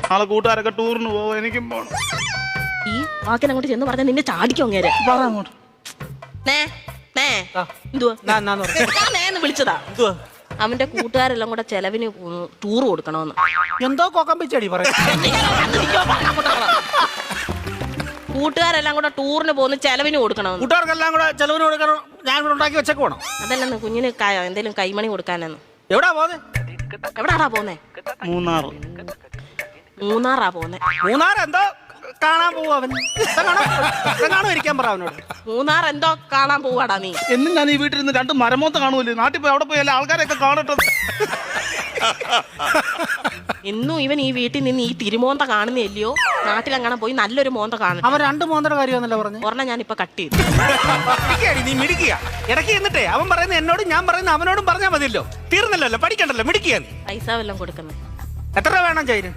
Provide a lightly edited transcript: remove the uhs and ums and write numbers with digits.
നാളെ കൂട്ടുകാരൊക്കെ ടൂറിന് പോവും, എനിക്കും പോണം. ഈ വാക്കിനെ അങ്ങോട്ട് ചെന്ന് പറഞ്ഞാൽ നിന്നെ ചാടിക്കും അങ്ങേരെ. പറ അങ്ങോട്ട്. നേന്ന് വിളിച്ചതാ. അവന്റെ കൂട്ടുകാരെല്ലാം കൂടെ ചെലവിന് ടൂർ കൊടുക്കണമെന്ന്. എന്തോ കൊക്കം പിച്ചടി പറയാ. കൂട്ടുകാരെല്ലാം കൂടെ ടൂറിന് പോകുന്ന ചെലവിന് കൊടുക്കണമെന്ന്. കൂട്ടുകാർക്കെല്ലാം കൂടെ ചെലവിന് കൊടുക്കണം. ഞാൻ കൂടെ ഉണ്ടാക്കി വെച്ചേക്ക് പോണം. അതല്ലെന്ന് കുഞ്ഞിന് എന്തേലും കൈമണി കൊടുക്കാനെന്ന്. എവിടാ പോന്നെ? എവിടാടാ പോന്നെ? മൂന്നാറാ പോന്നെ. മൂന്നാർ എന്തോ കാണാൻ പോവും അവൻ. കാണോ ഇരിക്കാൻ പറ അവനോട്. മൂന്നാർ എന്തോ കാണാൻ പോവാടാ നീ. എന്നും ഞാൻ ഈ വീട്ടിൽ നിന്ന് 2 മരമോത്ത കാണുമല്ലോ. നാട്ടിൽ പോയി അവിടെ പോയി എല്ലാ ആൾക്കാരെയൊക്കെ കാണട്ടെ. ഇന്നും ഇവൻ ഈ വീട്ടിൽ നിന്ന് ഈ തിരുമോന്ത കാണുന്നില്ലയോ? നാട്ടിലെങ്ങനെ പോയി നല്ലൊരു മോന്ത കാണും. അവൻ 2 മോന്തയുടെ കാര്യമാണല്ലോ പറഞ്ഞു. ഒരെണ്ണം ഞാൻ ഇപ്പൊ കട്ട് ചെയ്തു. നീ മിടിക്കുക ഇടയ്ക്ക് എന്നിട്ടേ അവൻ പറയുന്ന എന്നോടും ഞാൻ പറയുന്ന അവനോടും പറഞ്ഞാൽ മതിയല്ലോ. തീർന്നല്ലോ, പഠിക്കണ്ടല്ലോ, മിടിക്കുക നീ. പൈസ വല്ലതും കൊടുക്കുന്നത്. എത്ര രൂപ വേണം ചൈന്?